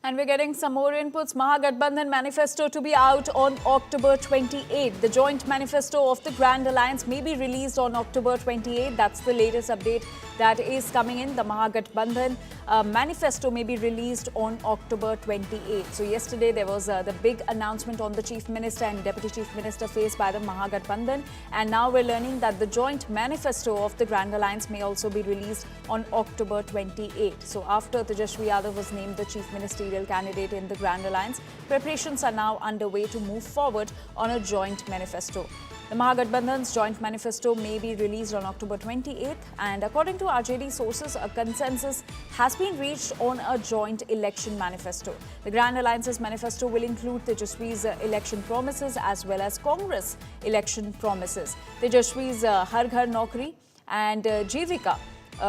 And we're getting some more inputs. Mahagatbandhan Manifesto to be out on October 28. The joint manifesto of the Grand Alliance may be released on October 28. That's the latest update that is coming in. The Mahagatbandhan Manifesto may be released on October 28. So yesterday there was the big announcement on the Chief Minister and Deputy Chief Minister faced by the Mahagatbandhan. And now we're learning that the joint manifesto of the Grand Alliance may also be released on October 28. So after Tejashwi Yadav was named the Chief Ministerial candidate in the Grand Alliance, preparations are now underway to move forward on a joint manifesto. The Mahagatbandhan's joint manifesto may be released on October 28th, and according to RJD sources, a consensus has been reached on a joint election manifesto. The Grand Alliance's manifesto will include Tejashwi's election promises as well as Congress election promises. Tejashwi's Har Ghar Naukri and Jivika,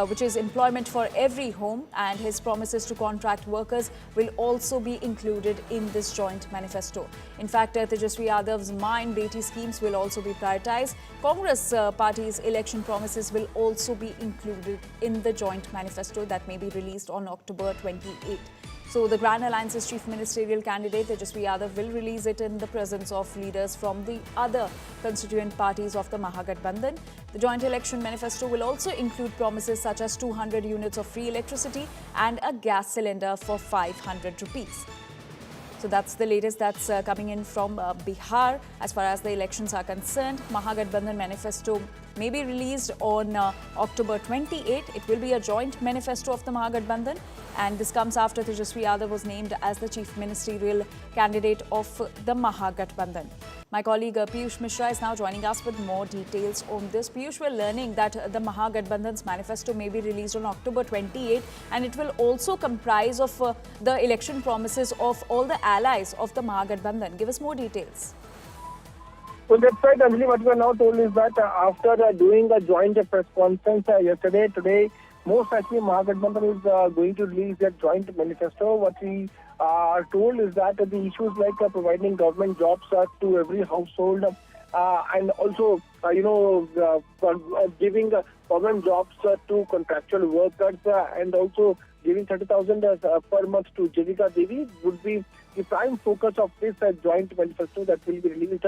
which is employment for every home, and his promises to contract workers will also be included in this joint manifesto. In fact, Tejashwi Yadav's Maa and Beti schemes will also be prioritized. Congress party's election promises will also be included in the joint manifesto that may be released on October 28. So the Grand Alliance's Chief Ministerial candidate Tejashwi Yadav will release it in the presence of leaders from the other constituent parties of the Mahagatbandhan. The joint election manifesto will also include promises such as 200 units of free electricity and a gas cylinder for 500 rupees. So that's the latest that's coming in from Bihar as far as the elections are concerned. Mahagatbandhan manifesto may be released on October 28. It will be a joint manifesto of the Mahagatbandhan, and this comes after Tejashwi Yadav was named as the Chief Ministerial candidate of the Mahagatbandhan. My colleague Piyush Mishra is now joining us with more details on this. Piyush, we're learning that the Mahagatbandhan's manifesto may be released on October 28, and it will also comprise of the election promises of all the allies of the Mahagatbandhan. Give us more details. So that's right, Anjali. What we are now told is that after doing a joint press conference today, most likely Mahagatbandhan is going to release their joint manifesto. What we are told is that the issues like providing government jobs to every household and also, giving government jobs to contractual workers and also giving 30,000 per month to Jivika Devi would be the prime focus of this joint manifesto that will be released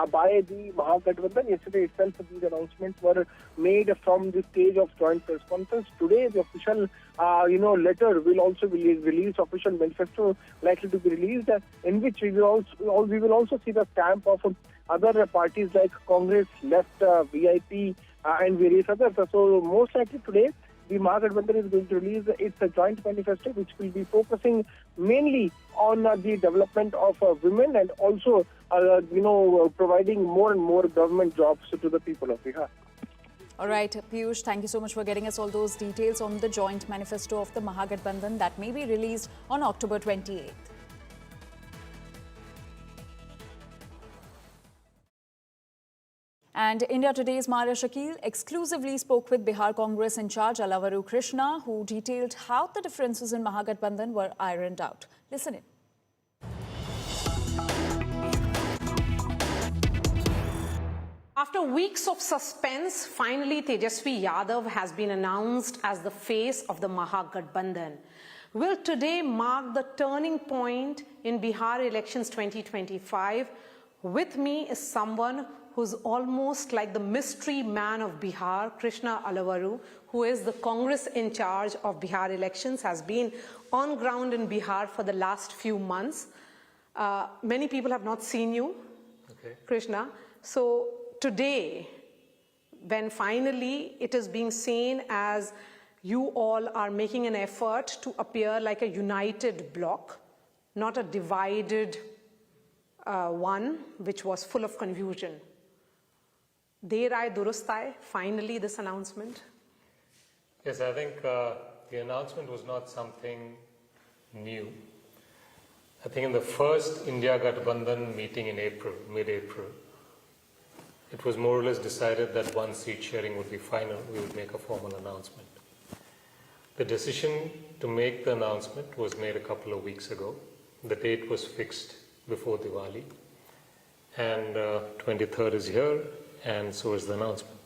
by the Mahagatbandhan. Yesterday itself, these announcements were made from the stage of joint press conference. Today, the official, letter will also be released. Official manifesto likely to be released, in which we will also see the stamp of other parties like Congress, Left, VIP, and various others. So most likely today, the Mahagatbandhan is going to release its joint manifesto, which will be focusing mainly on the development of women and also, providing more and more government jobs to the people of Bihar. All right, Piyush, thank you so much for getting us all those details on the joint manifesto of the Mahagatbandhan that may be released on October 28th. And India Today's Maria Shakil exclusively spoke with Bihar Congress in charge Allavaru Krishna, who detailed how the differences in Mahagatbandhan were ironed out. Listen in. After weeks of suspense, finally Tejashwi Yadav has been announced as the face of the Mahagatbandhan. Will today mark the turning point in Bihar elections 2025? With me is someone who's almost like the mystery man of Bihar, Krishna Allavaru, who is the Congress in charge of Bihar elections, has been on ground in Bihar for the last few months. Many people have not seen you, Krishna. So today, when finally it is being seen as you all are making an effort to appear like a united bloc, not a divided one, which was full of confusion. Der aaye durust aaye, finally this announcement. Yes, I think the announcement was not something new. I think in the first India Gathbandhan meeting in April, mid-April, it was more or less decided that one seat sharing would be final. We would make a formal announcement. The decision to make the announcement was made a couple of weeks ago. The date was fixed before Diwali, and 23rd is here, and so is the announcement.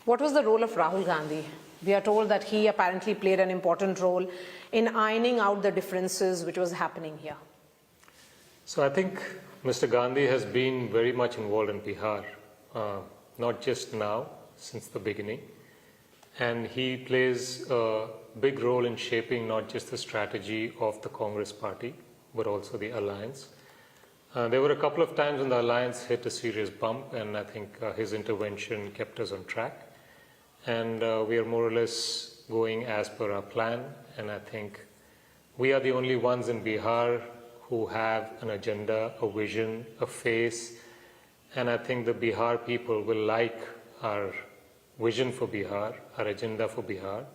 What was the role of Rahul Gandhi? We are told that he apparently played an important role in ironing out the differences which was happening here. So I think Mr. Gandhi has been very much involved in Bihar, not just now, since the beginning. And he plays a big role in shaping not just the strategy of the Congress party, but also the alliance. There were a couple of times when the alliance hit a serious bump, and I think his intervention kept us on track. And we are more or less going as per our plan, and I think we are the only ones in Bihar who have an agenda, a vision, a face, and I think the Bihar people will like our vision for Bihar, our agenda for Bihar,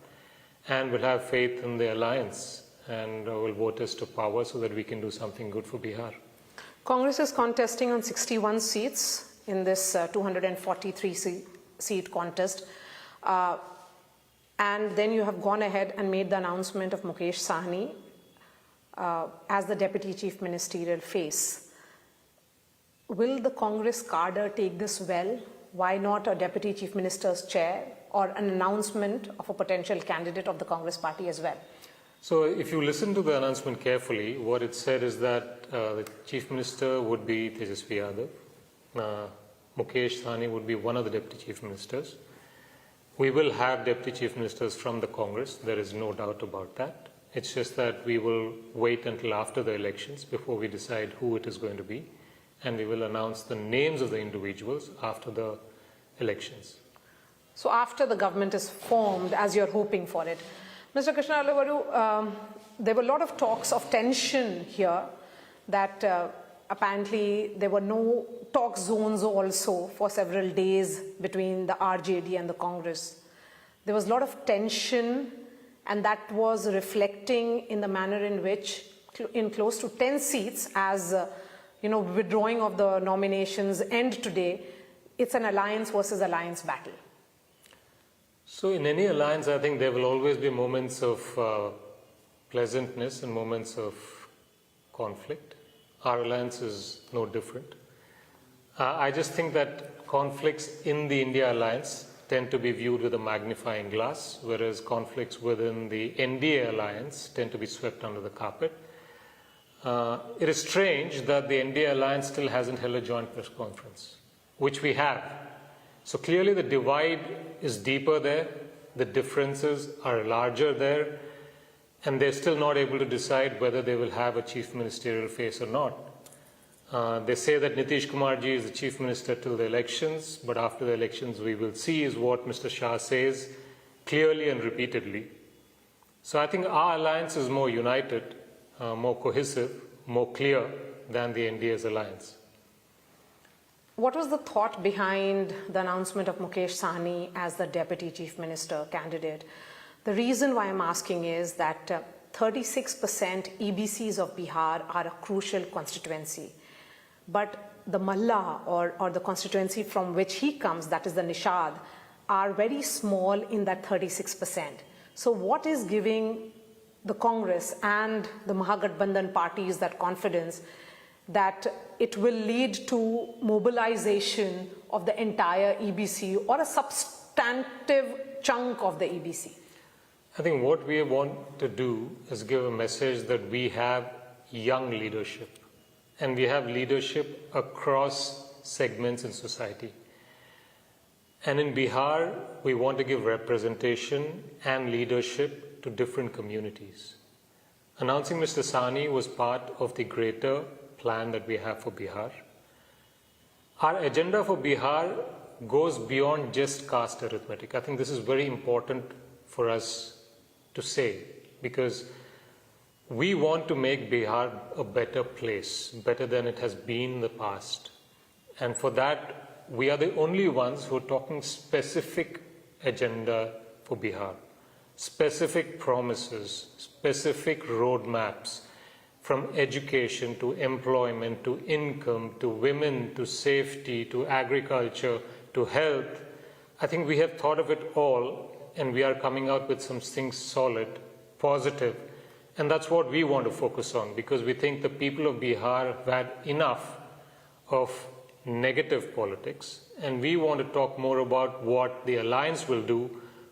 and will have faith in the alliance and will vote us to power so that we can do something good for Bihar. Congress is contesting on 61 seats in this 243-seat contest. And then you have gone ahead and made the announcement of Mukesh Sahni as the Deputy Chief Ministerial face. Will the Congress cadre take this well? Why not a Deputy Chief Minister's chair or an announcement of a potential candidate of the Congress party as well? So if you listen to the announcement carefully, what it said is that the Chief Minister would be Tejashwi Yadav. Mukesh Sahni would be one of the Deputy Chief Ministers. We will have Deputy Chief Ministers from the Congress, there is no doubt about that. It's just that we will wait until after the elections before we decide who it is going to be, and we will announce the names of the individuals after the elections. So after the government is formed, as you're hoping for it. Mr. Krishna Allavaru, there were a lot of talks of tension here that apparently there were no talk zones also for several days between the RJD and the Congress. There was a lot of tension, and that was reflecting in the manner in which in close to 10 seats as withdrawing of the nominations end today, it's an alliance versus alliance battle. So in any alliance, I think there will always be moments of pleasantness and moments of conflict. Our alliance is no different. I just think that conflicts in the India Alliance tend to be viewed with a magnifying glass, whereas conflicts within the NDA Alliance tend to be swept under the carpet. It is strange that the NDA Alliance still hasn't held a joint press conference, which we have. So clearly the divide is deeper there, the differences are larger there, and they're still not able to decide whether they will have a chief ministerial face or not. They say that Nitish Kumar ji is the chief minister till the elections, but after the elections we will see is what Mr. Shah says clearly and repeatedly. So I think our alliance is more united, more cohesive, more clear than the NDA's alliance. What was the thought behind the announcement of Mukesh Sahni as the Deputy Chief Minister candidate? The reason why I'm asking is that 36% EBCs of Bihar are a crucial constituency. But the Malla or the constituency from which he comes, that is the Nishad, are very small in that 36%. So what is giving the Congress and the Mahagatbandhan parties that confidence that it will lead to mobilization of the entire EBC or a substantive chunk of the EBC? I think what we want to do is give a message that we have young leadership, and we have leadership across segments in society. And in Bihar, we want to give representation and leadership to different communities. Announcing Mr. Sahni was part of the greater plan that we have for Bihar. Our agenda for Bihar goes beyond just caste arithmetic. I think this is very important for us to say, because we want to make Bihar a better place, better than it has been in the past. And for that, we are the only ones who are talking specific agenda for Bihar, specific promises, specific roadmaps, from education to employment to income to women to safety to agriculture to health. I think we have thought of it all, and we are coming out with some things solid, positive, and that's what we want to focus on, because we think the people of Bihar have had enough of negative politics, and we want to talk more about what the alliance will do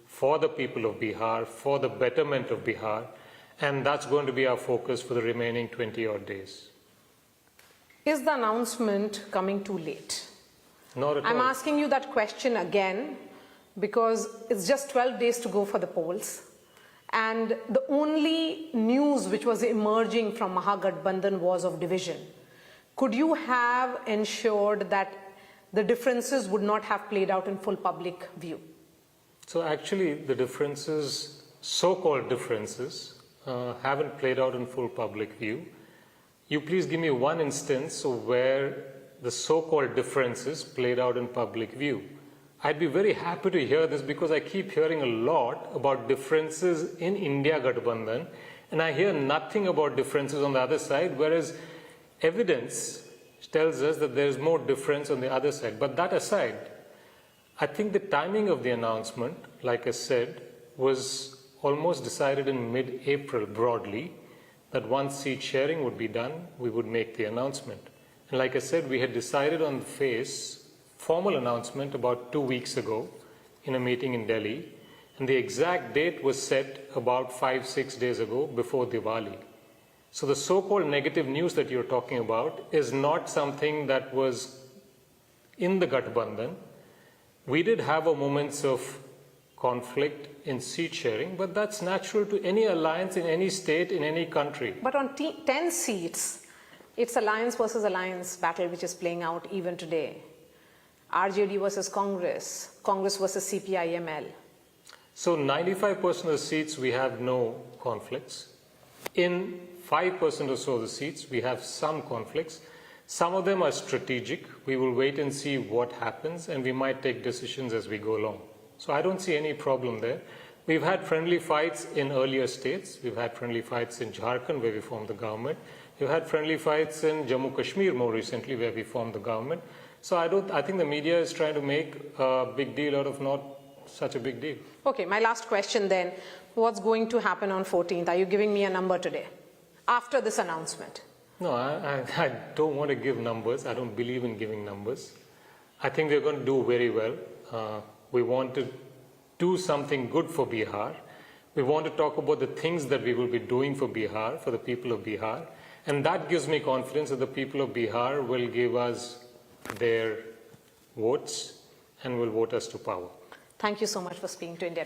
for the people of Bihar, for the betterment of Bihar, and that's going to be our focus for the remaining 20-odd days. Is the announcement coming too late? Not at all. I'm asking you that question again because it's just 12 days to go for the polls. And the only news which was emerging from Mahagatbandhan was of division. Could you have ensured that the differences would not have played out in full public view? So actually, the differences, so-called differences, haven't played out in full public view. You please give me one instance of where the so-called differences played out in public view. I'd be very happy to hear this because I keep hearing a lot about differences in India Gathbandhan, and I hear nothing about differences on the other side, whereas evidence tells us that there is more difference on the other side. But that aside, I think the timing of the announcement, like I said, was almost decided in mid-April broadly, that once seat sharing would be done, we would make the announcement. And like I said, we had decided on the formal announcement about 2 weeks ago in a meeting in Delhi, and the exact date was set about 5-6 days ago before Diwali. So the so-called negative news that you're talking about is not something that was in the Gathbandhan. We did have a moments of conflict in seat sharing, but that's natural to any alliance in any state, in any country. But on 10 seats, it's alliance versus alliance battle which is playing out even today. RJD versus Congress, Congress versus CPI-ML. So 95% of the seats we have no conflicts. In 5% or so of the seats we have some conflicts. Some of them are strategic. We will wait and see what happens, and we might take decisions as we go along. So I don't see any problem there. We've had friendly fights in earlier states. We've had friendly fights in Jharkhand where we formed the government. We've had friendly fights in Jammu Kashmir more recently where we formed the government. So I think the media is trying to make a big deal out of not such a big deal. Okay, my last question then. What's going to happen on 14th? Are you giving me a number today after this announcement? No, I don't want to give numbers. I don't believe in giving numbers. I think we're going to do very well. We want to do something good for Bihar. We want to talk about the things that we will be doing for Bihar, for the people of Bihar. And that gives me confidence that the people of Bihar will give us their votes and will vote us to power. Thank you so much for speaking to India.